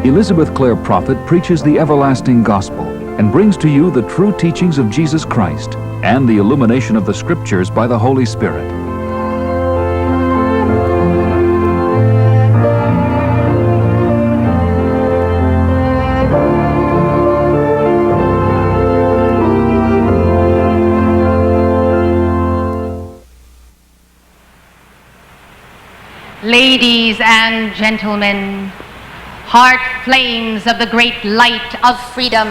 Elizabeth Clare Prophet preaches the everlasting gospel and brings to you the true teachings of Jesus Christ and the illumination of the Scriptures by the Holy Spirit. Ladies and gentlemen, heart flames of the great light of freedom,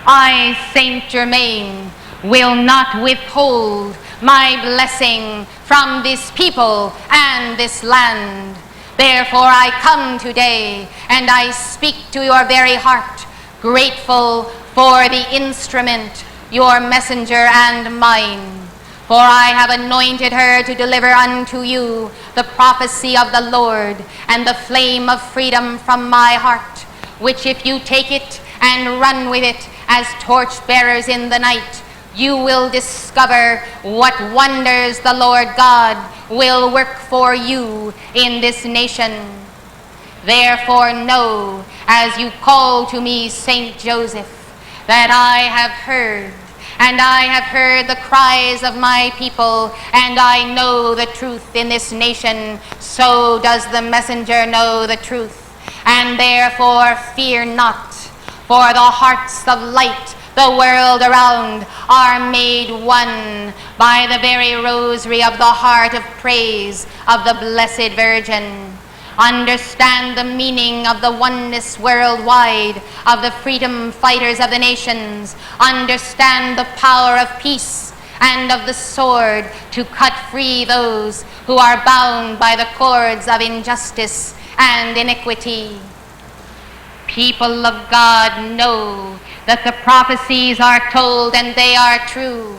I, Saint Germain, will not withhold my blessing from this people and this land. Therefore I come today and I speak to your very heart, grateful for the instrument, your messenger and mine. For I have anointed her to deliver unto you the prophecy of the Lord and the flame of freedom from my heart, which if you take it and run with it as torch-bearers in the night, you will discover what wonders the Lord God will work for you in this nation. Therefore know, as you call to me, Saint Joseph, that I have heard, and I have heard the cries of my people, and I know the truth in this nation. So does the messenger know the truth. And therefore fear not, for the hearts of light, the world around, are made one by the very rosary of the heart of praise of the Blessed Virgin. Understand the meaning of the oneness worldwide of the freedom fighters of the nations. Understand the power of peace and of the sword to cut free those who are bound by the cords of injustice and iniquity. People of God, know that the prophecies are told and they are true.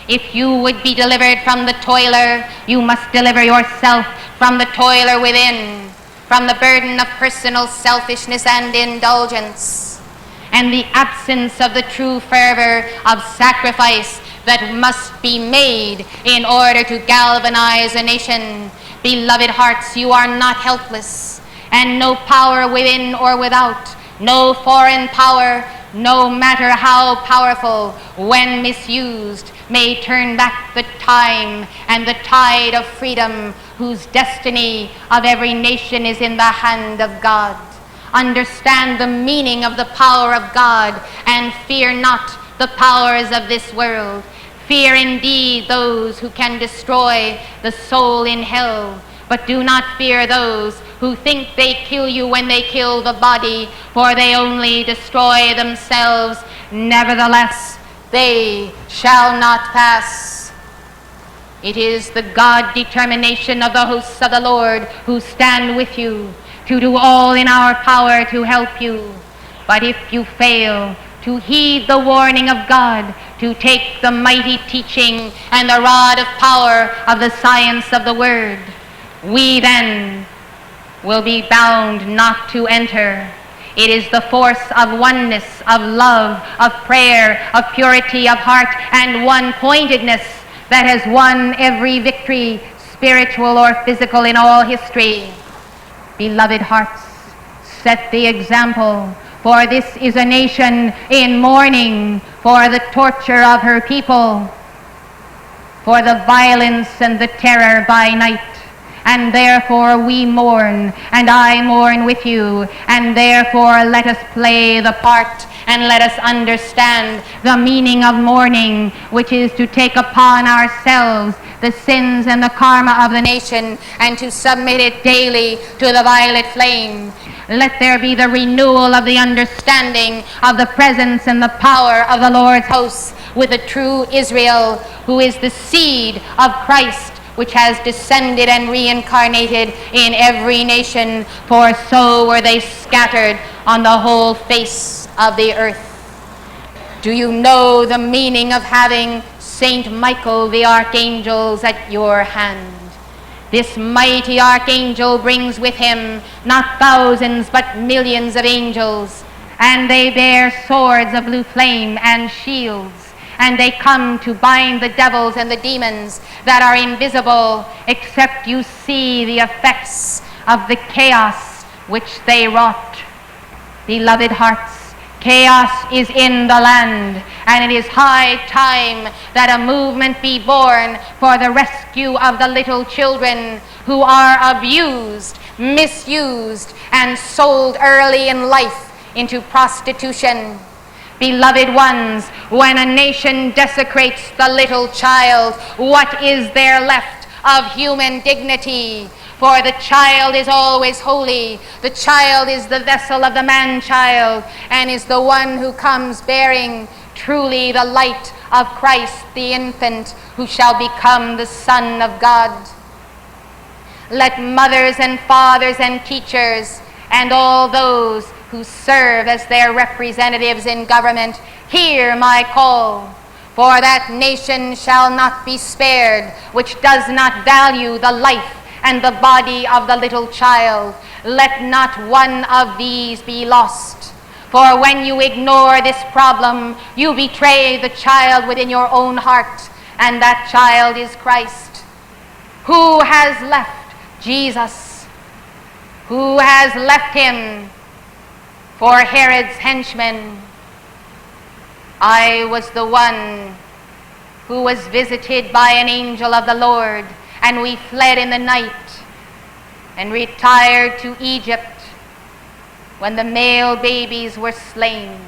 If you would be delivered from the toiler, you must deliver yourself from the toiler within, from the burden of personal selfishness and indulgence, and the absence of the true fervor of sacrifice that must be made in order to galvanize a nation. Beloved hearts, you are not helpless, and no power within or without, no foreign power, no matter how powerful, when misused, may turn back the time and the tide of freedom, whose destiny of every nation is in the hand of God. Understand the meaning of the power of God, and fear not the powers of this world. Fear indeed those who can destroy the soul in hell, but do not fear those who think they kill you when they kill the body, for they only destroy themselves. Nevertheless, they shall not pass. It is the God determination of the hosts of the Lord who stand with you, to do all in our power to help you. But if you fail to heed the warning of God, to take the mighty teaching and the rod of power of the science of the word, we then will be bound not to enter. It is the force of oneness, of love, of prayer, of purity of heart, and one-pointedness that has won every victory, spiritual or physical, in all history. Beloved hearts, set the example, for this is a nation in mourning for the torture of her people, for the violence and the terror by night. And therefore we mourn, and I mourn with you, and therefore let us play the part, and let us understand the meaning of mourning, which is to take upon ourselves the sins and the karma of the nation, and to submit it daily to the violet flame. Let there be the renewal of the understanding of the presence and the power of the Lord's hosts with the true Israel, who is the seed of Christ, which has descended and reincarnated in every nation, for so were they scattered on the whole face of the earth. Do you know the meaning of having Saint Michael the Archangel at your hand? This mighty archangel brings with him not thousands but millions of angels, and they bear swords of blue flame and shields. And they come to bind the devils and the demons that are invisible, except you see the effects of the chaos which they wrought. Beloved hearts, chaos is in the land, and it is high time that a movement be born for the rescue of the little children who are abused, misused, and sold early in life into prostitution. Beloved ones, when a nation desecrates the little child, what is there left of human dignity? For the child is always holy. The child is the vessel of the man-child, and is the one who comes bearing truly the light of Christ, the infant, who shall become the Son of God. Let mothers and fathers and teachers and all those who serve as their representatives in government hear my call. For that nation shall not be spared which does not value the life and the body of the little child. Let not one of these be lost. For when you ignore this problem, you betray the child within your own heart, and that child is Christ. Who has left Jesus? Who has left him for Herod's henchmen? I was the one who was visited by an angel of the Lord, and we fled in the night and retired to Egypt when the male babies were slain.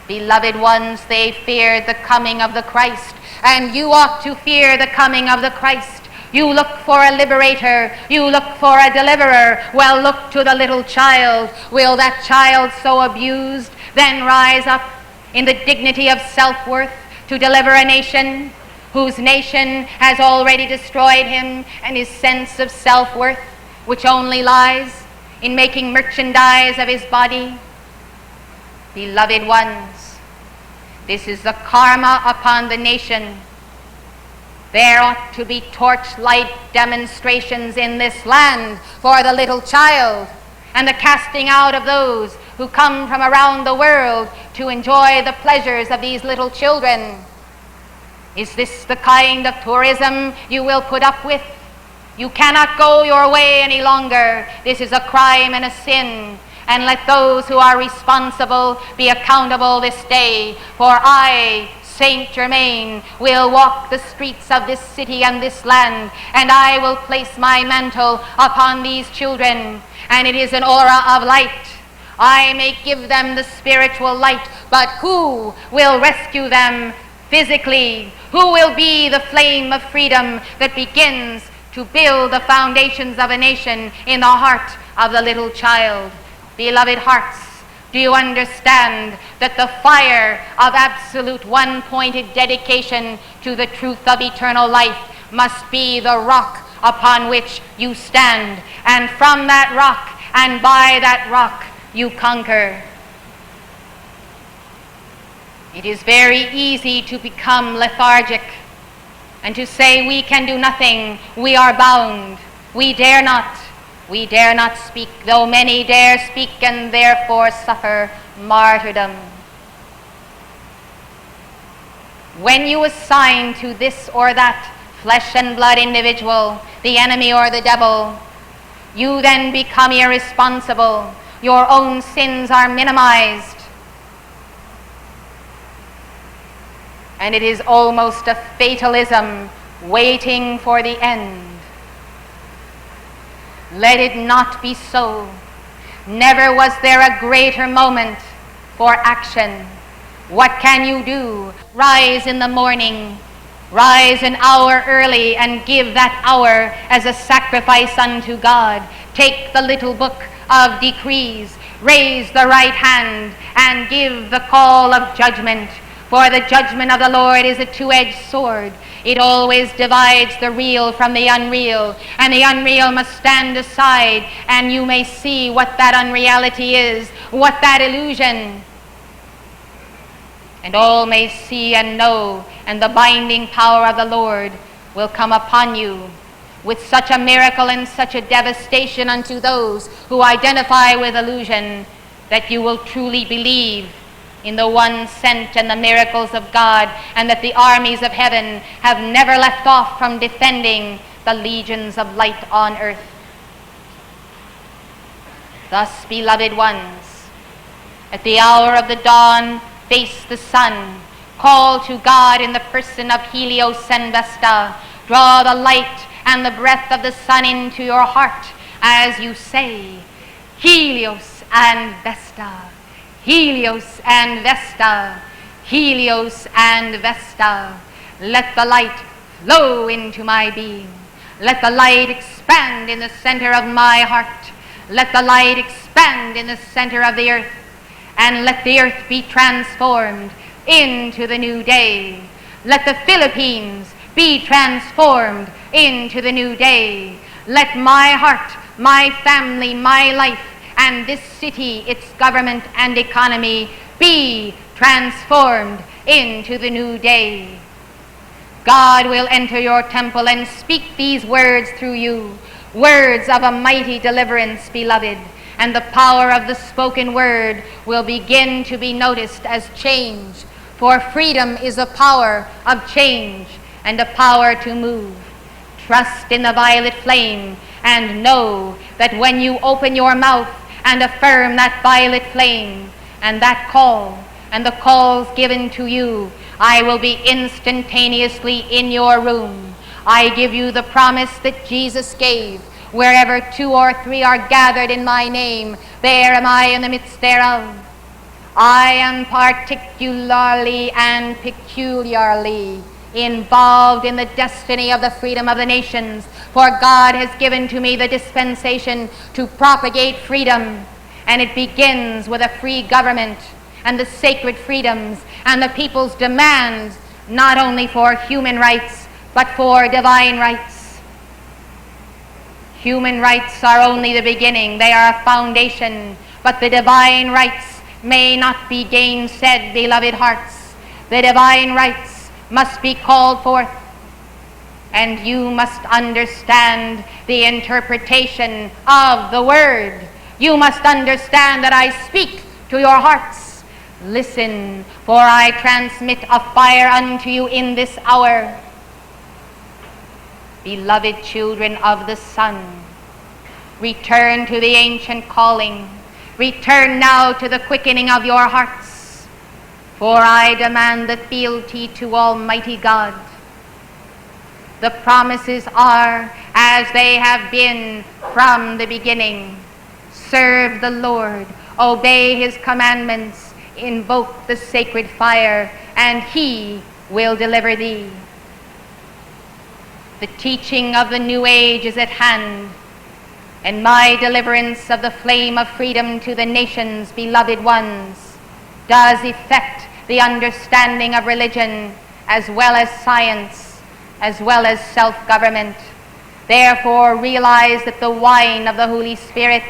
Beloved ones, they feared the coming of the Christ, and you ought to fear the coming of the Christ. You look for a liberator, you look for a deliverer. Well, look to the little child. Will that child so abused then rise up in the dignity of self-worth to deliver a nation whose nation has already destroyed him and his sense of self-worth, which only lies in making merchandise of his body? Beloved ones, this is the karma upon the nation. There ought to be torchlight demonstrations in this land for the little child, and the casting out of those who come from around the world to enjoy the pleasures of these little children. Is this the kind of tourism you will put up with? You cannot go your way any longer. This is a crime and a sin, and let those who are responsible be accountable this day. For I, Saint Germain, will walk the streets of this city and this land, and I will place my mantle upon these children, and it is an aura of light. I may give them the spiritual light, but who will rescue them physically? Who will be the flame of freedom that begins to build the foundations of a nation in the heart of the little child? Beloved hearts, do you understand that the fire of absolute one-pointed dedication to the truth of eternal life must be the rock upon which you stand, and from that rock and by that rock you conquer? It is very easy to become lethargic and to say we can do nothing, we are bound, we dare not speak, though many dare speak and therefore suffer martyrdom. When you assign to this or that flesh and blood individual the enemy or the devil, you then become irresponsible. Your own sins are minimized, and it is almost a fatalism waiting for the end. Let it not be so. Never was there a greater moment for action. What can you do? Rise in the morning, rise an hour early, and give that hour as a sacrifice unto God. Take the little book of decrees, raise the right hand, and give the call of judgment. For the judgment of the Lord is a two-edged sword. It always divides the real from the unreal, and the unreal must stand aside, and you may see what that unreality is, what that illusion. And all may see and know, and the binding power of the Lord will come upon you with such a miracle and such a devastation unto those who identify with illusion, that you will truly believe in the one sent and the miracles of God, and that the armies of heaven have never left off from defending the legions of light on earth. Thus, beloved ones, at the hour of the dawn, face the sun. Call to God in the person of Helios and Vesta. Draw the light and the breath of the sun into your heart as you say, Helios and Vesta, Helios and Vesta, Helios and Vesta. Let the light flow into my being. Let the light expand in the center of my heart. Let the light expand in the center of the earth. And let the earth be transformed into the new day. Let the Philippines be transformed into the new day. Let my heart, my family, my life, and this city, its government and economy be transformed into the new day. God will enter your temple and speak these words through you, words of a mighty deliverance, beloved, and the power of the spoken word will begin to be noticed as change, for freedom is a power of change and a power to move. Trust in the violet flame and know that when you open your mouth and affirm that violet flame and that call and the calls given to you, I will be instantaneously in your room. I give you the promise that Jesus gave. Wherever 2 or 3 are gathered in my name, there am I in the midst thereof. I am particularly and peculiarly involved in the destiny of the freedom of the nations, for God has given to me the dispensation to propagate freedom, and it begins with a free government and the sacred freedoms and the people's demands, not only for human rights, but for divine rights. Human rights are only the beginning. They are a foundation, but the divine rights may not be gainsaid, beloved hearts. The divine rights must be called forth, and you must understand the interpretation of the word. You must understand that I speak to your hearts. Listen, for I transmit a fire unto you in this hour. Beloved children of the sun, return to the ancient calling. Return now to the quickening of your hearts, for I demand the fealty to Almighty God. The promises are as they have been from the beginning. Serve the Lord, obey his commandments, invoke the sacred fire, and he will deliver thee. The teaching of the new age is at hand, and my deliverance of the flame of freedom to the nations, beloved ones, does effect the understanding of religion as well as science, as well as self-government. Therefore, realize that the wine of the Holy Spirit,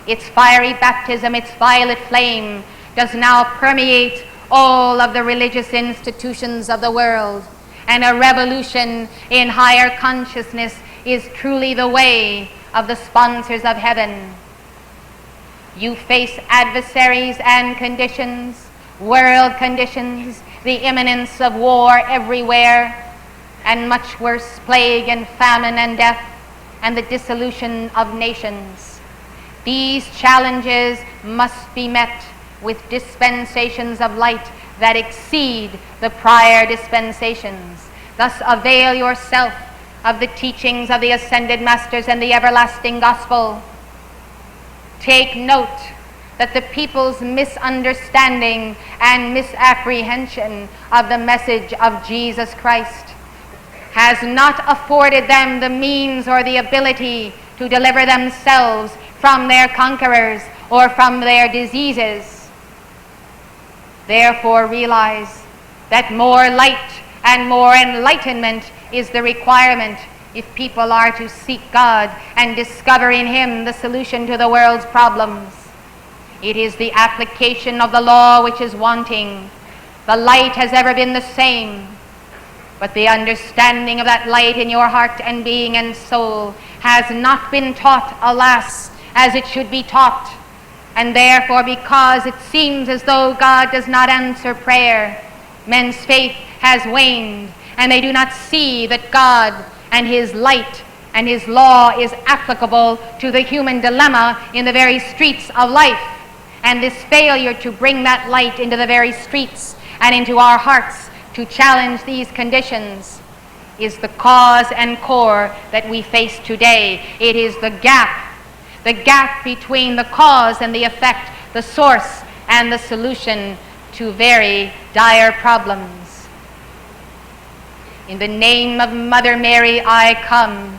its fiery baptism, its violet flame, does now permeate all of the religious institutions of the world, and a revolution in higher consciousness is truly the way of the sponsors of heaven. You face adversaries and conditions, world conditions, the imminence of war everywhere, and much worse, plague and famine and death, and the dissolution of nations. These challenges must be met with dispensations of light that exceed the prior dispensations. Thus avail yourself of the teachings of the ascended masters and the everlasting gospel. Take note that the people's misunderstanding and misapprehension of the message of Jesus Christ has not afforded them the means or the ability to deliver themselves from their conquerors or from their diseases. Therefore, realize that more light and more enlightenment is the requirement if people are to seek God and discover in him the solution to the world's problems. It is the application of the law which is wanting. The light has ever been the same, but the understanding of that light in your heart and being and soul has not been taught, alas, as it should be taught. And therefore, because it seems as though God does not answer prayer, men's faith has waned, and they do not see that God and his light and his law is applicable to the human dilemma in the very streets of life. And this failure to bring that light into the very streets and into our hearts to challenge these conditions is the cause and core that we face today. It is the gap between the cause and the effect, the source and the solution to very dire problems. In the name of Mother Mary I come,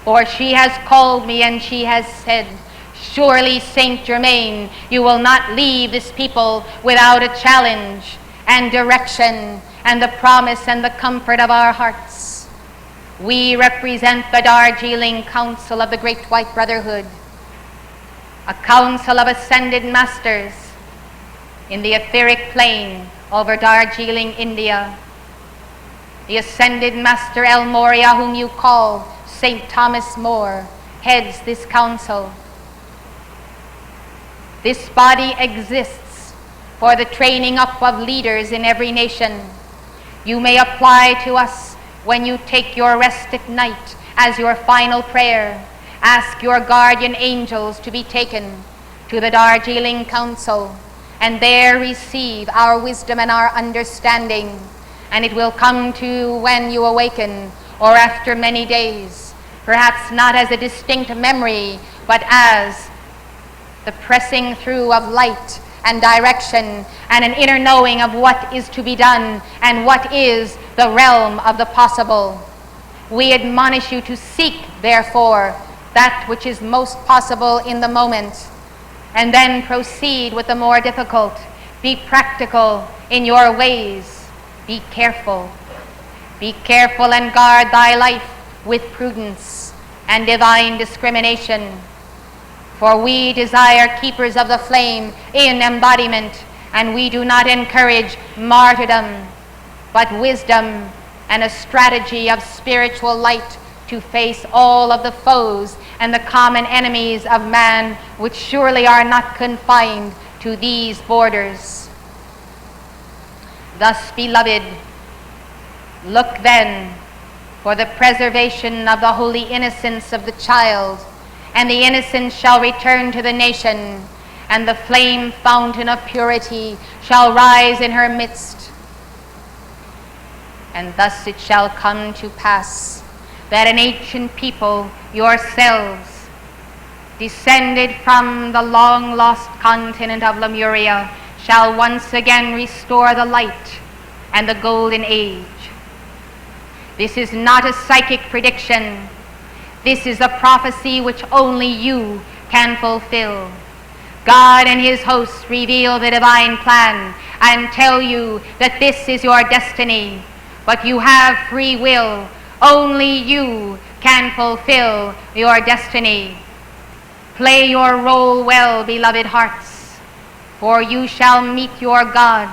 for she has called me and she has said, surely, Saint Germain, you will not leave this people without a challenge and direction and the promise and the comfort of our hearts. We represent the Darjeeling Council of the Great White Brotherhood, a council of ascended masters in the etheric plane over Darjeeling, India. The ascended master El Moria, whom you call St. Thomas More, heads this council. This body exists for the training up of leaders in every nation. You may apply to us when you take your rest at night as your final prayer. Ask your guardian angels to be taken to the Darjeeling Council and there receive our wisdom and our understanding. And it will come to you when you awaken or after many days, perhaps not as a distinct memory, but as the pressing through of light and direction and an inner knowing of what is to be done and what is the realm of the possible. We admonish you to seek, therefore, that which is most possible in the moment, and then proceed with the more difficult. Be practical in your ways. Be careful. Be careful and guard thy life with prudence and divine discrimination. For we desire keepers of the flame in embodiment, and we do not encourage martyrdom, but wisdom and a strategy of spiritual light to face all of the foes and the common enemies of man, which surely are not confined to these borders. Thus, beloved, look then for the preservation of the holy innocence of the child, and the innocence shall return to the nation, and the flame fountain of purity shall rise in her midst. And thus it shall come to pass that an ancient people, yourselves, descended from the long-lost continent of Lemuria, shall once again restore the light and the golden age. This is not a psychic prediction. This is a prophecy which only you can fulfill. God and his hosts reveal the divine plan and tell you that this is your destiny, but you have free will. Only you can fulfill your destiny. Play your role well, beloved hearts, for you shall meet your God,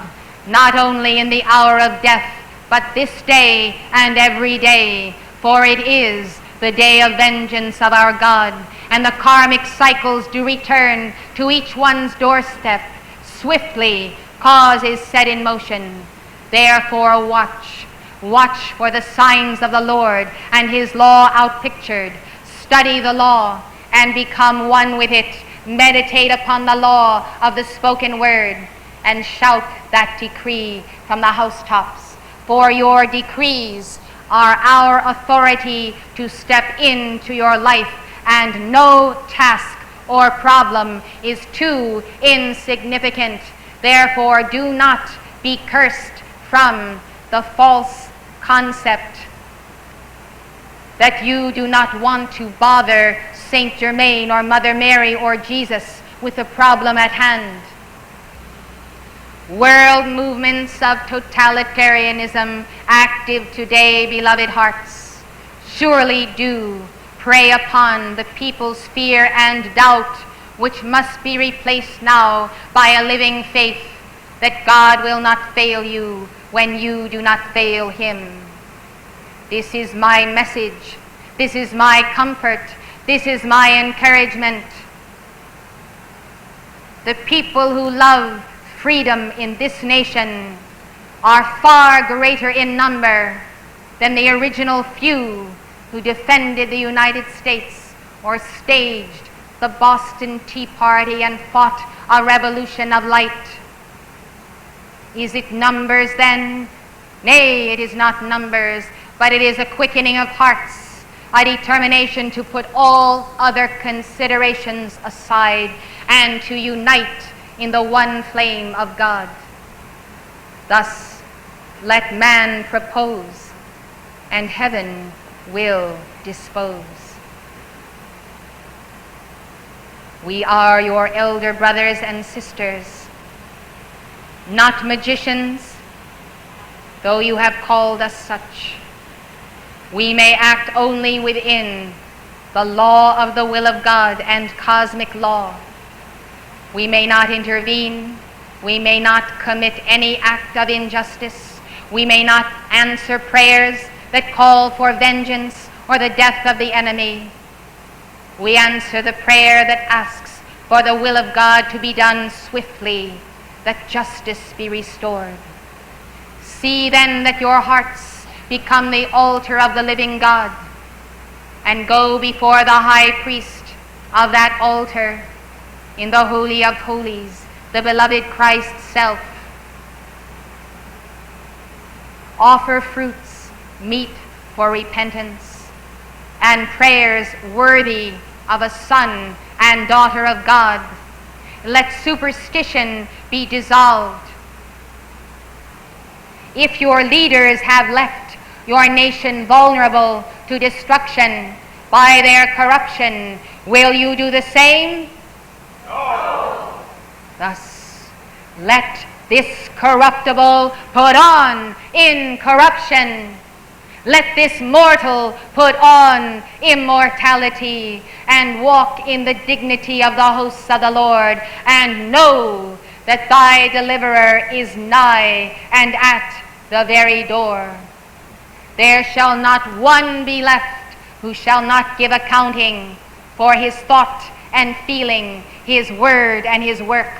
not only in the hour of death, but this day and every day, for it is the day of vengeance of our God, and the karmic cycles do return to each one's doorstep. Swiftly, cause is set in motion. Therefore watch. Watch for the signs of the Lord and his law outpictured. Study the law and become one with it. Meditate upon the law of the spoken word and shout that decree from the housetops. For your decrees are our authority to step into your life, and no task or problem is too insignificant. Therefore, do not be cursed from the false concept that you do not want to bother Saint Germain or Mother Mary or Jesus with the problem at hand. World movements of totalitarianism active today, beloved hearts, surely do prey upon the people's fear and doubt, which must be replaced now by a living faith that God will not fail you when you do not fail him. This is my message. This is my comfort. This is my encouragement. The people who love freedom in this nation are far greater in number than the original few who defended the United States or staged the Boston Tea Party and fought a revolution of light? Is it numbers then? Nay, it is not numbers, but it is a quickening of hearts, a determination to put all other considerations aside and to unite in the one flame of God. Thus, let man propose, and heaven will dispose. We are your elder brothers and sisters, not magicians, though you have called us such. We may act only within the law of the will of God and cosmic law. We may not intervene. We may not commit any act of injustice. We may not answer prayers that call for vengeance or the death of the enemy. We answer the prayer that asks for the will of God to be done swiftly, that justice be restored. See then that your hearts become the altar of the living God, and go before the high priest of that altar in the Holy of Holies, the beloved Christ's self. Offer fruits meet for repentance, and prayers worthy of a son and daughter of God. Let superstition be dissolved. If your leaders have left your nation vulnerable to destruction by their corruption, will you do the same? No. Thus, let this corruptible put on incorruption. Let this mortal put on immortality, and walk in the dignity of the hosts of the Lord, and know that thy deliverer is nigh and at the very door. There shall not one be left who shall not give accounting for his thought and feeling, his word and his work.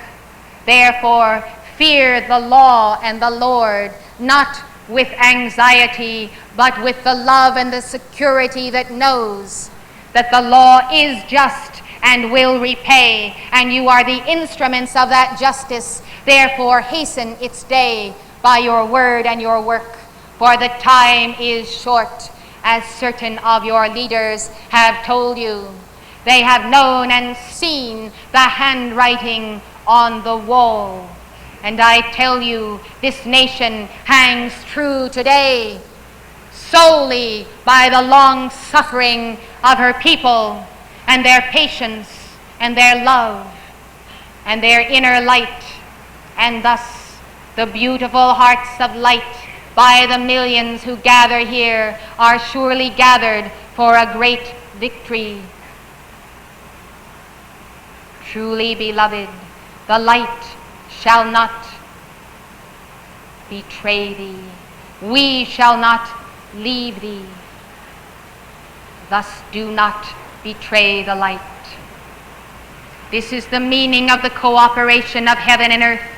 Therefore, fear the law and the Lord, not with anxiety, but with the love and the security that knows that the law is just and will repay, and you are the instruments of that justice. Therefore, hasten its day by your word and your work, for the time is short, as certain of your leaders have told you. They have known and seen the handwriting on the wall. And I tell you, this nation hangs true today solely by the long suffering of her people, and their patience and their love and their inner light. And thus the beautiful hearts of light by the millions who gather here are surely gathered for a great victory. Truly, beloved, the light shall not betray thee. We shall not leave thee. Thus do not betray the light. This is the meaning of the cooperation of heaven and earth.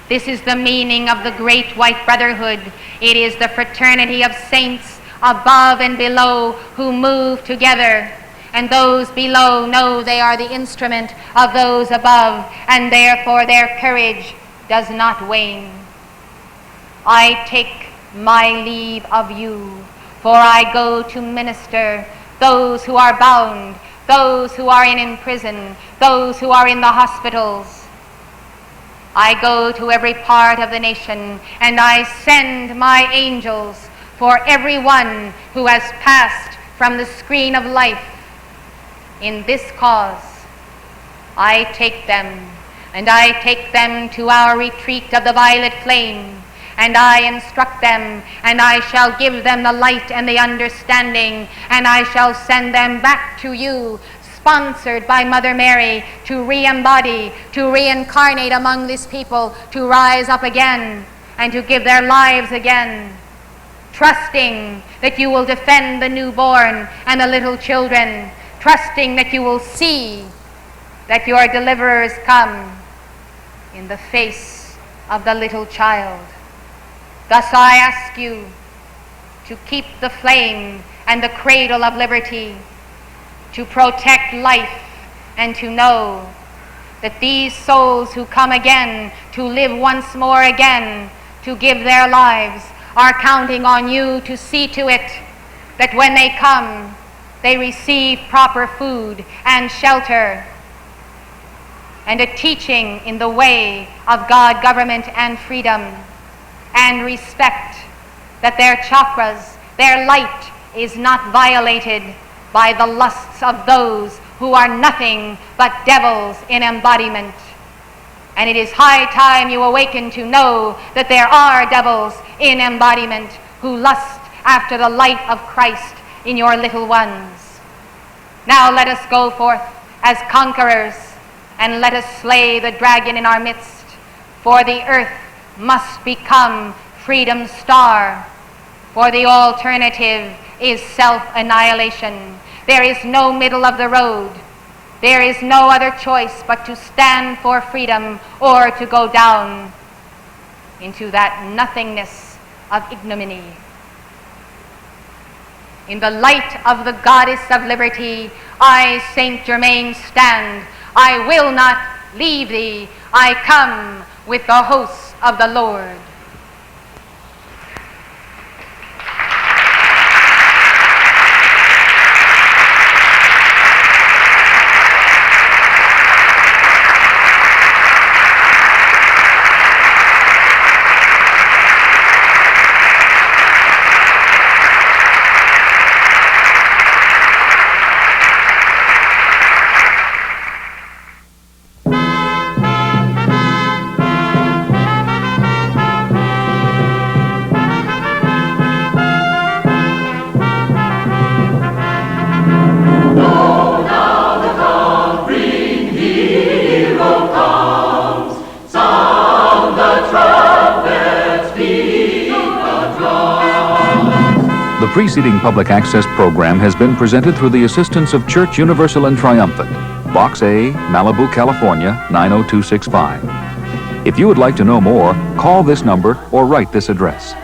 This is the meaning of the great white brotherhood. It is the fraternity of saints above and below who move together. And those below know they are the instrument of those above, and therefore their courage does not wane. I take my leave of you, for I go to minister those who are bound, those who are in prison, those who are in the hospitals. I go to every part of the nation, and I send my angels for everyone who has passed from the screen of life in this cause. I take them, and I take them to our retreat of the violet flame, and I instruct them, and I shall give them the light and the understanding, and I shall send them back to you, sponsored by Mother Mary, to re-embody, to reincarnate among this people, to rise up again, and to give their lives again, trusting that you will defend the newborn and the little children, trusting that you will see that your deliverers come in the face of the little child. Thus I ask you to keep the flame and the cradle of liberty, to protect life and to know that these souls who come again to live once more again, to give their lives, are counting on you to see to it that when they come, they receive proper food and shelter and a teaching in the way of God, government, and freedom, and respect that their chakras, their light, is not violated by the lusts of those who are nothing but devils in embodiment. And it is high time you awaken to know that there are devils in embodiment who lust after the light of Christ in your little ones. Now let us go forth as conquerors, and let us slay the dragon in our midst, for the earth must become freedom's star, for the alternative is self-annihilation. There is no middle of the road. There is no other choice but to stand for freedom or to go down into that nothingness of ignominy. In the light of the goddess of liberty, I, Saint Germain, stand. I will not leave thee. I come with the hosts of the Lord. The preceding public access program has been presented through the assistance of Church Universal and Triumphant, Box A, Malibu, California, 90265. If you would like to know more, call this number or write this address.